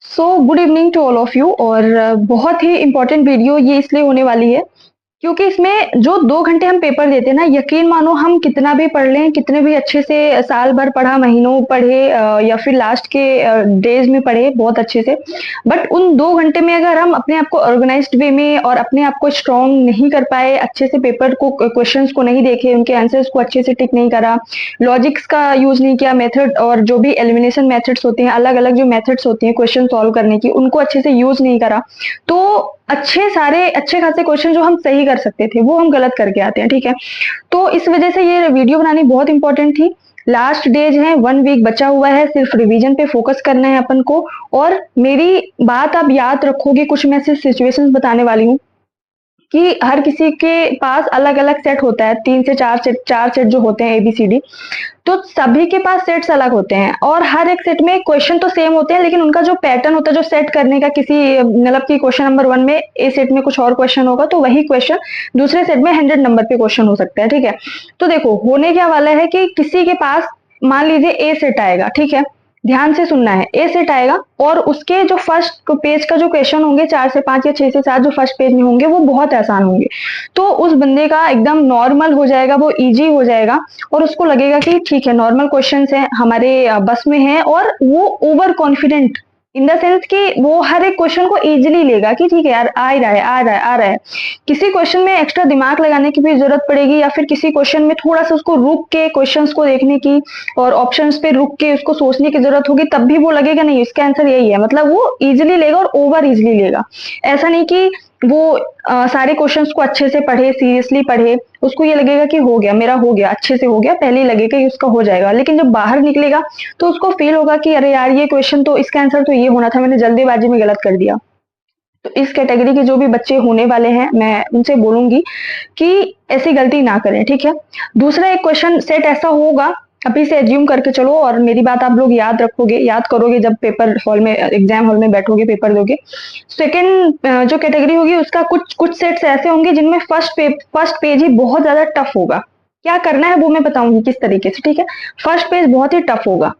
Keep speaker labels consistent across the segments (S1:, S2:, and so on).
S1: Good evening to all of you. और बहुत ही important video ये इसलिए होने वाली है क्योंकि इसमें जो 2 घंटे हम पेपर देते हैं ना, यकीन मानो हम कितना भी पढ़ लें, कितने भी अच्छे से साल भर पढ़ा, महीनों पढ़े या फिर लास्ट के डेज में पढ़े बहुत अच्छे से, बट उन 2 घंटे में अगर हम अपने आप को ऑर्गेनाइज्ड वे में और अपने आप को स्ट्रॉन्ग नहीं कर पाए, अच्छे से पेपर को, क्वेश्चंस को नहीं देखे, उनके आंसर्स को अच्छे से टिक नहीं करा, लॉजिक्स का यूज नहीं किया, मेथड और जो भी एलिमिनेशन मेथड्स होते हैं, अलग अलग जो मेथड्स होती हैं क्वेश्चन सॉल्व करने की, उनको अच्छे से यूज नहीं करा, तो अच्छे खासे क्वेश्चन जो हम सही कर सकते थे वो हम गलत करके आते हैं। ठीक है, तो इस वजह से ये वीडियो बनानी बहुत इंपॉर्टेंट थी। लास्ट डेज है, 1 वीक बचा हुआ है, सिर्फ रिवीजन पे फोकस करना है अपन को। और मेरी बात आप याद रखोगे, कुछ मैं सिर्फ सिचुएशंस बताने वाली हूँ कि हर किसी के पास अलग अलग सेट होता है, 3 से 4 सेट जो होते हैं ABCD, तो सभी के पास सेट्स अलग होते हैं और हर एक सेट में क्वेश्चन तो सेम होते हैं, लेकिन उनका जो पैटर्न होता है जो सेट करने का, किसी मतलब कि क्वेश्चन नंबर 1 में ए सेट में कुछ और क्वेश्चन होगा तो वही क्वेश्चन दूसरे सेट में 100 नंबर पे क्वेश्चन हो सकता है। ठीक है, तो देखो होने क्या वाला है कि किसी के पास मान लीजिए ए सेट आएगा। ठीक है, ध्यान से सुनना है, ए सेट आएगा और उसके जो फर्स्ट पेज का जो क्वेश्चन होंगे 4 से 5 या 6 से 7 जो फर्स्ट पेज में होंगे वो बहुत आसान होंगे, तो उस बंदे का एकदम नॉर्मल हो जाएगा, वो इजी हो जाएगा और उसको लगेगा कि ठीक है नॉर्मल क्वेश्चंस है, हमारे बस में है, और वो over confident in the sense कि वो हर एक क्वेश्चन को इजीली लेगा कि ठीक है यार, आ ही रहा है, आ रहा है, आ रहा है। किसी क्वेश्चन में एक्स्ट्रा दिमाग लगाने की भी जरूरत पड़ेगी, या फिर किसी क्वेश्चन में थोड़ा सा उसको रुक के क्वेश्चंस को देखने की और ऑप्शंस पे रुक के उसको सोचने की जरूरत होगी, तब भी वो लगेगा नहीं इसका आंसर यही है, मतलब वो इजीली लेगा और ओवर इजीली लेगा। ऐसा नहीं कि वो सारे क्वेश्चंस को अच्छे से पढ़े, सीरियसली पढ़े, उसको ये लगेगा कि हो गया, मेरा हो गया, अच्छे से हो गया, पहले ही लगेगा कि उसका हो जाएगा, लेकिन जब बाहर निकलेगा तो उसको फील होगा कि अरे यार ये क्वेश्चन तो, इसका आंसर तो ये होना था, मैंने जल्दीबाजी में गलत कर दिया। तो इस कैटेगरी के जो भी बच्चे होने वाले हैं, मैं उनसे बोलूंगी कि ऐसी गलती ना करें। ठीक है, दूसरा एक क्वेश्चन सेट ऐसा होगा, अभी से एज्यूम करके चलो, और मेरी बात आप लोग याद रखोगे, याद करोगे जब पेपर हॉल में, एग्जाम हॉल में बैठोगे, पेपर दोगे। सेकंड जो कैटेगरी होगी उसका कुछ कुछ सेट्स ऐसे होंगे जिनमें फर्स्ट पेज ही बहुत ज्यादा टफ होगा। क्या करना है वो मैं बताऊंगी किस तरीके से। ठीक है, फर्स्ट पेज बहुत ही टफ होगा।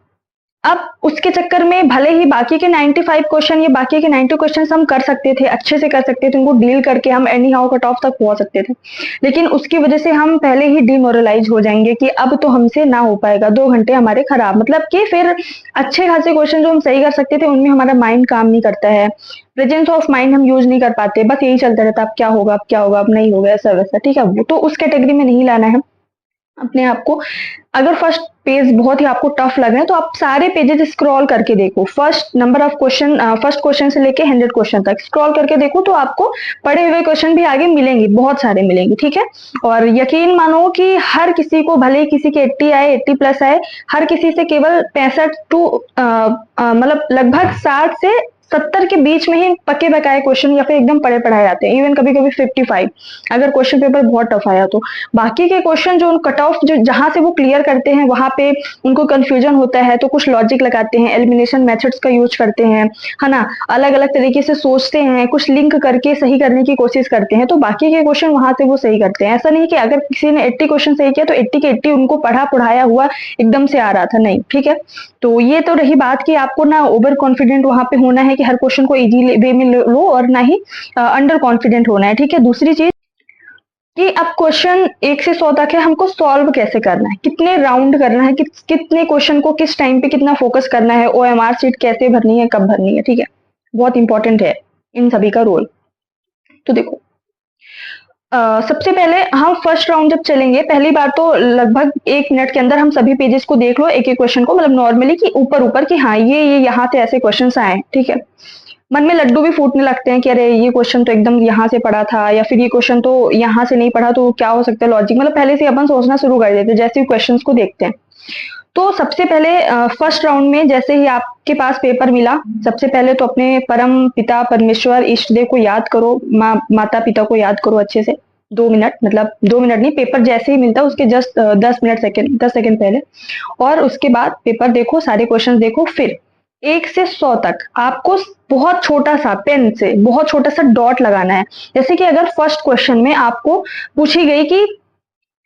S1: अब उसके चक्कर में भले ही बाकी के 95 क्वेश्चन या बाकी के 90 क्वेश्चन हम कर सकते थे, अच्छे से कर सकते थे, उनको डील करके हम एनी हाउ कट ऑफ तक पहुंच सकते थे, लेकिन उसकी वजह से हम पहले ही डिमोरलाइज हो जाएंगे कि अब तो हमसे ना हो पाएगा, 2 घंटे हमारे खराब, मतलब कि फिर अच्छे खासे क्वेश्चन जो हम सही कर सकते थे उनमें हमारा माइंड काम नहीं करता है, प्रेजेंस ऑफ माइंड हम यूज नहीं कर पाते, बस यही चलता रहता, अब क्या होगा, अब क्या होगा, अब नहीं होगा, ऐसा वैसा। ठीक है, वो तो उस कैटेगरी में नहीं लाना है अपने आप को। अगर फर्स्ट पेज बहुत ही आपको टफ लग रहा है तो आप सारे पेजेस स्क्रॉल करके देखो, first number of question, first question से लेके 100 क्वेश्चन तक स्क्रॉल करके देखो, तो आपको पढ़े हुए क्वेश्चन भी आगे मिलेंगे, बहुत सारे मिलेंगे। ठीक है, और यकीन मानो कि हर किसी को, भले किसी के 80 आए, 80+ आए, हर किसी से केवल 65 टू मतलब लगभग 60 से 70 के बीच में ही पक्के बकाए क्वेश्चन या फिर एकदम पढ़े पढ़ाए आते हैं, इवन कभी कभी 55 अगर क्वेश्चन पेपर बहुत टफ आया तो। बाकी के क्वेश्चन जो कट ऑफ जो जहां से वो क्लियर करते हैं वहां पे उनको कंफ्यूजन होता है, तो कुछ लॉजिक लगाते हैं, एलिमिनेशन मेथड्स का यूज करते हैं, है ना, अलग अलग तरीके से सोचते हैं, कुछ लिंक करके सही करने की कोशिश करते हैं, तो बाकी के क्वेश्चन वहां से वो सही करते हैं। ऐसा नहीं कि अगर किसी ने 80 क्वेश्चन सही किया तो 80 के 80 उनको पढ़ा पढ़ाया हुआ एकदम से आ रहा था, नहीं। ठीक है, तो ये तो रही बात कि आपको ना ओवर कॉन्फिडेंट वहां पे होना है कि हर क्वेश्चन को इजी वे में लो, और ना ही अंडर कॉन्फिडेंट होना है। ठीक है, दूसरी चीज कि अब क्वेश्चन 1 से 100 तक है, हमको सॉल्व कैसे करना है, कितने राउंड करना है, कितने क्वेश्चन को किस टाइम पे कितना फोकस करना है, OMR शीट कैसे भरनी है, कब भरनी है। ठीक है, बहुत इंपॉर्टेंट है इन सभी का रोल। तो देखो सबसे पहले हम फर्स्ट राउंड जब चलेंगे, पहली बार तो लगभग 1 मिनट के अंदर हम सभी पेजेस को देख लो, एक एक क्वेश्चन को, मतलब नॉर्मली कि ऊपर ऊपर कि हाँ ये यहाँ से ऐसे क्वेश्चन आए। ठीक है, मन में लड्डू भी फूटने लगते हैं कि अरे ये क्वेश्चन तो एकदम यहाँ से पढ़ा था, या फिर ये क्वेश्चन तो यहाँ से नहीं पढ़ा, तो क्या हो सकता है लॉजिक, मतलब पहले से अपन सोचना शुरू कर देते हैं जैसे ही क्वेश्चंस को देखते हैं। तो सबसे पहले फर्स्ट राउंड में जैसे ही आपके पास पेपर मिला, सबसे पहले तो अपने परम पिता परमेश्वर इष्ट देव को याद करो, माता पिता को याद करो अच्छे से, 2 मिनट, मतलब 2 मिनट नहीं, पेपर जैसे ही मिलता है उसके जस्ट 10 सेकंड पहले, और उसके बाद पेपर देखो, सारे क्वेश्चन देखो, फिर 1 से 100 तक आपको बहुत छोटा सा पेन से बहुत छोटा सा डॉट लगाना है। जैसे कि अगर फर्स्ट क्वेश्चन में आपको पूछी गई कि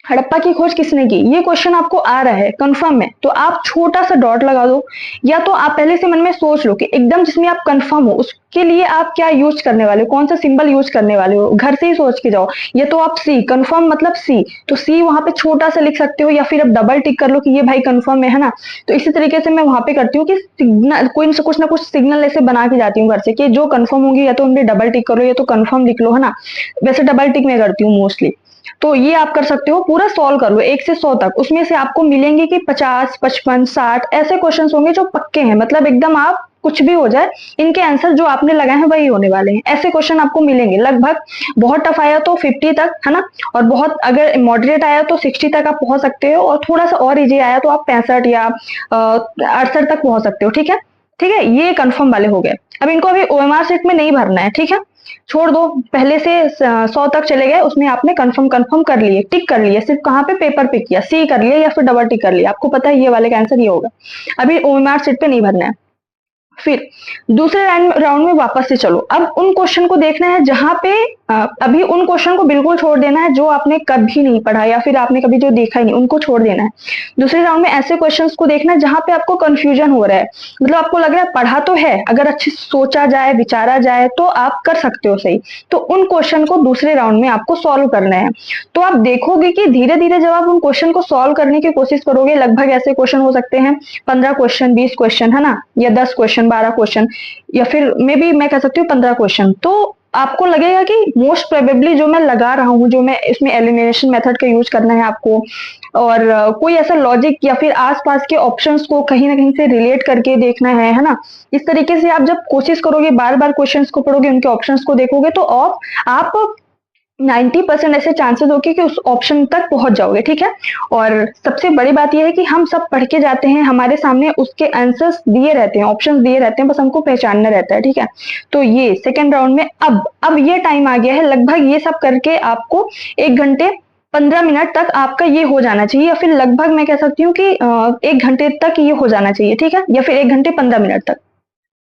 S1: हड़प्पा की खोज किसने की, ये क्वेश्चन आपको आ रहा है कंफर्म है, तो आप छोटा सा डॉट लगा दो, या तो आप पहले से मन में सोच लो कि एकदम जिसमें आप कंफर्म हो उसके लिए आप क्या यूज करने वाले हो, कौन सा सिंबल यूज करने वाले हो, घर से ही सोच के जाओ। या तो आप सी, कंफर्म मतलब सी, तो सी वहां पे छोटा सा लिख सकते हो, या फिर आप डबल टिक कर लो कि ये भाई कंफर्म है ना। तो इसी तरीके से मैं वहां पे करती हूँ कि सिग्नल कोई कुछ ना कुछ सिग्नल ऐसे बना के जाती हूँ घर से कि जो कंफर्म होंगी या तो उनमें डबल टिक करो या तो कंफर्म लिख लो, है ना। वैसे डबल टिक मैं करती हूँ मोस्टली। तो ये आप कर सकते हो, पूरा सॉल्व कर लो 1 से 100 तक, उसमें से आपको मिलेंगे कि 50, 55, 60 ऐसे क्वेश्चंस होंगे जो पक्के हैं, मतलब एकदम आप कुछ भी हो जाए इनके आंसर जो आपने लगाए हैं वही होने वाले हैं, ऐसे क्वेश्चन आपको मिलेंगे लगभग। बहुत टफ आया तो 50 तक, है ना। और बहुत अगर मॉडरेट आया तो 60 तक आप पहुंच सकते हो, और थोड़ा सा और इजी आया तो आप 65 या 68 तक पहुंच सकते हो। ठीक है, ठीक है, ये कंफर्म वाले हो गए। अब इनको अभी ओएमआर शीट में नहीं भरना है, ठीक है, छोड़ दो। पहले से 100 तक चले गए, उसमें आपने कंफर्म कंफर्म कर लिए, टिक कर लिए, सिर्फ कहाँ पे, पेपर पे किया, सी कर लिया या फिर डबल टिक कर लिया, आपको पता है ये वाले का आंसर ये होगा। अभी ओएमआर शीट पे नहीं भरना है। फिर दूसरे राउंड में वापस से चलो। अब उन क्वेश्चन को देखना है जहां पे अभी उन क्वेश्चन को बिल्कुल छोड़ देना है जो आपने कभी नहीं पढ़ा या फिर आपने कभी जो देखा ही नहीं, उनको छोड़ देना है। दूसरे राउंड में ऐसे क्वेश्चंस को देखना है जहां पे आपको कंफ्यूजन हो रहा है, मतलब आपको लग रहा है पढ़ा तो है, अगर अच्छे से सोचा जाए विचारा जाए तो आप कर सकते हो सही, तो उन क्वेश्चन को दूसरे राउंड में आपको सॉल्व करना है। तो आप देखोगे कि धीरे धीरे जब आप उन क्वेश्चन को सॉल्व करने की कोशिश करोगे, लगभग ऐसे क्वेश्चन हो सकते हैं 15 क्वेश्चन, 20 क्वेश्चन, है ना, या 10 क्वेश्चन, 12 क्वेश्चन, या फिर मे बी मैं कह सकती हूँ 15 क्वेश्चन, तो आपको लगेगा कि मोस्ट प्रोबेबली जो मैं लगा रहा हूँ, जो मैं इसमें एलिमिनेशन मेथड का यूज करना है आपको, और कोई ऐसा लॉजिक या फिर आसपास के ऑप्शंस को कहीं ना कहीं से रिलेट करके देखना है ना। इस तरीके से आप जब कोशिश करोगे, बार बार क्वेश्चंस को पढ़ोगे, उनके ऑप्शंस को देखोगे, तो आप 90% ऐसे चांसेस होंगे कि उस ऑप्शन तक पहुंच जाओगे। ठीक है, और सबसे बड़ी बात यह है कि हम सब पढ़ के जाते हैं, हमारे सामने उसके आंसर्स दिए रहते हैं, ऑप्शंस दिए रहते हैं, बस हमको पहचानना रहता है। ठीक है, तो ये सेकेंड राउंड में अब ये टाइम आ गया है, लगभग ये सब करके आपको 1 घंटे 15 मिनट तक आपका ये हो जाना चाहिए, या फिर लगभग मैं कह सकती हूँ कि 1 घंटे तक ये हो जाना चाहिए। ठीक है, या फिर 1 घंटे 15 मिनट तक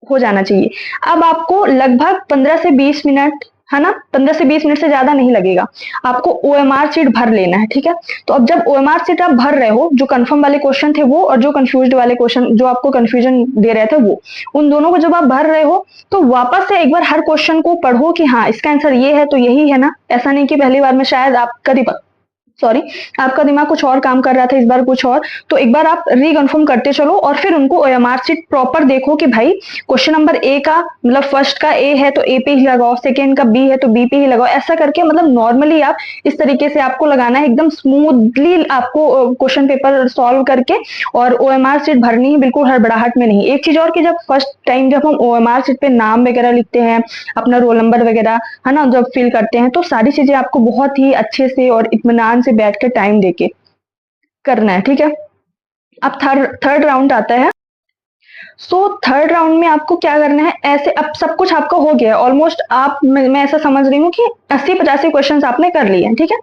S1: हो जाना चाहिए। अब आपको लगभग 15 से 20 मिनट, है ना, 15 से 20 मिनट से ज्यादा नहीं लगेगा, आपको ओएमआर शीट भर लेना है। ठीक है, तो अब जब ओएमआर शीट आप भर रहे हो, जो कंफर्म वाले क्वेश्चन थे वो, और जो कंफ्यूज्ड वाले क्वेश्चन जो आपको कंफ्यूजन दे रहे थे वो, उन दोनों को जब आप भर रहे हो तो वापस से एक बार हर क्वेश्चन को पढ़ो कि हाँ इसका आंसर ये है तो यही है ना। ऐसा नहीं कि पहली बार में शायद आपका सॉरी आपका दिमाग कुछ और काम कर रहा था, इस बार कुछ और, तो एक बार आप रीकन्फर्म करते चलो, और फिर उनको ओएमआर शीट प्रॉपर देखो कि भाई क्वेश्चन नंबर ए का, मतलब फर्स्ट का ए है तो ए पे ही लगाओ, सेकेंड का बी है तो बी पे ही लगाओ, ऐसा करके मतलब नॉर्मली आप इस तरीके से आपको लगाना है, एकदम स्मूथली आपको क्वेश्चन पेपर सॉल्व करके, और ओएमआर शीट भरनी है, बिल्कुल हड़बड़ाहट में नहीं। एक चीज और कि जब फर्स्ट टाइम जब हम ओएमआर शीट पे नाम वगैरह लिखते हैं, अपना रोल नंबर वगैरह, है ना, जब फिल करते हैं, तो सारी चीजें आपको बहुत ही अच्छे से और इत्मीनान से बैठ के टाइम देके करना है। ठीक है, अब थर्ड राउंड आता है। सो थर्ड राउंड में आपको क्या करना है, ऐसे अब सब कुछ आपका हो गया है ऑलमोस्ट, आप मैं ऐसा समझ रही हूँ कि 80-85 क्वेश्चन आपने कर लिए हैं। ठीक है,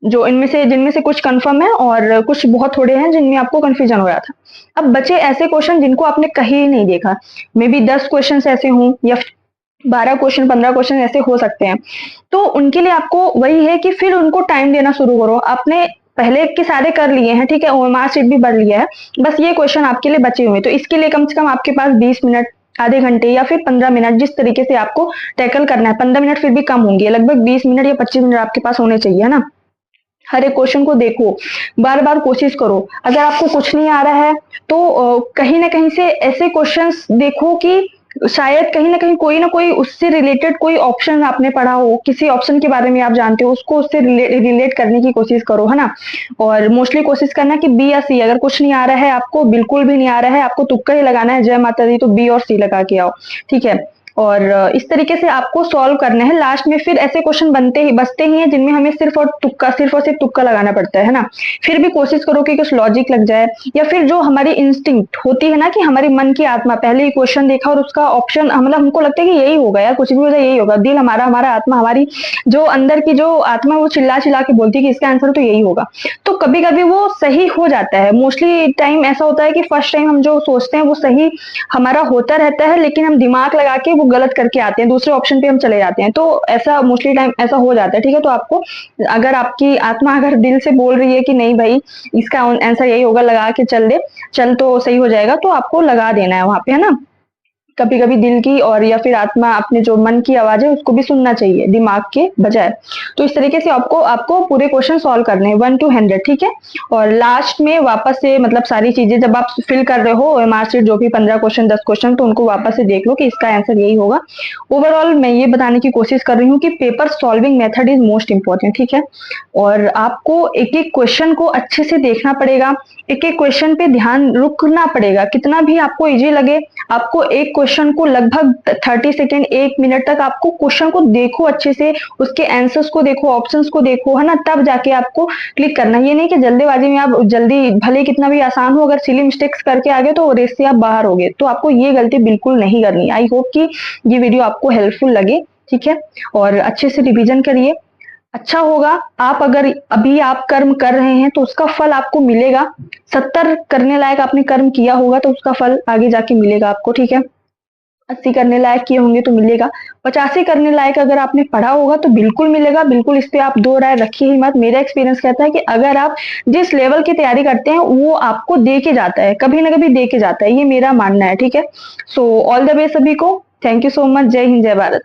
S1: जो इनमें से जिनमें से कुछ कंफर्म है और कुछ बहुत थोड़े हैं जिनमें आपको कंफ्यूजन हो रहा था। अब बचे ऐसे क्वेश्चन जिनको आपने कहीं नहीं देखा, मे बी 10 क्वेश्चन ऐसे हों या 12 क्वेश्चन 15 क्वेश्चन ऐसे हो सकते हैं, तो उनके लिए आपको वही है कि फिर उनको टाइम देना शुरू करो। आपने पहले के सारे कर लिए हैं, ठीक है, ओएमआर शीट भी भर लिया है, बस ये क्वेश्चन आपके लिए बचे हुए हैं, तो इसके लिए कम से कम आपके पास 20 मिनट, आधे घंटे या फिर 15 मिनट, जिस तरीके से आपको टैकल करना है, 15 मिनट फिर भी कम होंगे, लगभग 20 मिनट या 25 मिनट आपके पास होने चाहिए, है ना। हर एक क्वेश्चन को देखो, बार बार कोशिश करो। अगर आपको कुछ नहीं आ रहा है तो कहीं ना कहीं से ऐसे क्वेश्चंस देखो कि शायद कहीं ना कोई उससे रिलेटेड कोई ऑप्शन आपने पढ़ा हो, किसी ऑप्शन के बारे में आप जानते हो, उसको उससे रिलेट करने की कोशिश करो, है ना। और मोस्टली कोशिश करना कि बी या सी, अगर कुछ नहीं आ रहा है आपको, बिल्कुल भी नहीं आ रहा है आपको, तुक्का ही लगाना है, जय माता दी, तो बी और सी लगा के आओ। ठीक है, और इस तरीके से आपको सॉल्व करना है। लास्ट में फिर ऐसे क्वेश्चन बचते ही हैं जिनमें हमें सिर्फ और सिर्फ तुक्का लगाना पड़ता है ना। फिर भी कोशिश करो कि कुछ लॉजिक लग जाए, या फिर जो हमारी इंस्टिंक्ट होती है ना, कि हमारी मन की आत्मा, पहले ही क्वेश्चन देखा और उसका ऑप्शन, मतलब हमको लगता है कि यही होगा यार, कुछ भी हो जाए यही होगा, दिल हमारा हमारा आत्मा, हमारी जो अंदर की जो आत्मा, वो चिल्ला चिल्ला के बोलती है कि इसका आंसर तो यही होगा। तो कभी कभी वो सही हो जाता है, मोस्टली टाइम ऐसा होता है कि फर्स्ट टाइम हम जो सोचते हैं वो सही हमारा होता रहता है, लेकिन हम दिमाग लगा के वो गलत करके आते हैं, दूसरे ऑप्शन पे हम चले जाते हैं, तो ऐसा मोस्टली टाइम ऐसा हो जाता है, ठीक है। तो आपको, अगर आपकी आत्मा अगर दिल से बोल रही है कि नहीं भाई इसका आंसर यही होगा, लगा के चल दे, चल तो सही हो जाएगा, तो आपको लगा देना है वहां पे, है ना। कभी कभी दिल की और या फिर आत्मा, अपने जो मन की आवाज है उसको भी सुनना चाहिए दिमाग के बजाय। तो इस तरीके से आपको आपको पूरे क्वेश्चन सॉल्व करने हैं 1 to 100, ठीक है। और लास्ट में वापस से, मतलब सारी चीजें जब आप फिल कर रहे हो ओएमआर शीट, जो भी 15 क्वेश्चन 10 क्वेश्चन, तो उनको वापस से देख लो कि इसका आंसर यही होगा। ओवरऑल मैं ये बताने की कोशिश कर रही हूँ कि paper solving method is most important, ठीक है। और आपको एक एक क्वेश्चन को अच्छे से देखना पड़ेगा, एक एक क्वेश्चन पे ध्यान रुकना पड़ेगा, कितना भी आपको इजी लगे, आपको एक क्वेश्चन को लगभग 30 सेकेंड 1 मिनट तक आपको क्वेश्चन को देखो अच्छे से, उसके आंसर्स को देखो, ऑप्शंस को देखो, है ना, तब जाके आपको क्लिक करना। ये नहीं कि जल्दीबाजी में आप जल्दी, भले कितना भी आसान हो, अगर सिली मिस्टेक्स करके आ गए तो रेस से आप बाहर हो गए, तो आपको ये गलती बिल्कुल नहीं करनी। आई होप कि ये वीडियो आपको हेल्पफुल लगे, ठीक है। और अच्छे से रिवीजन करिए, अच्छा होगा। आप अगर अभी आप कर्म कर रहे हैं तो उसका फल आपको मिलेगा। 70 करने लायक आपने कर्म किया होगा तो उसका फल आगे जाके मिलेगा आपको, ठीक है। 80 करने लायक किए होंगे तो मिलेगा। 85 करने लायक अगर आपने पढ़ा होगा तो बिल्कुल मिलेगा, बिल्कुल इस पे आप दो राय रखिए ही मत। मेरा एक्सपीरियंस कहता है कि अगर आप जिस लेवल की तैयारी करते हैं वो आपको दे के जाता है, कभी ना कभी दे के जाता है, ये मेरा मानना है, ठीक है। सो ऑल द वे सभी को, थैंक यू सो मच, जय हिंद जय भारत।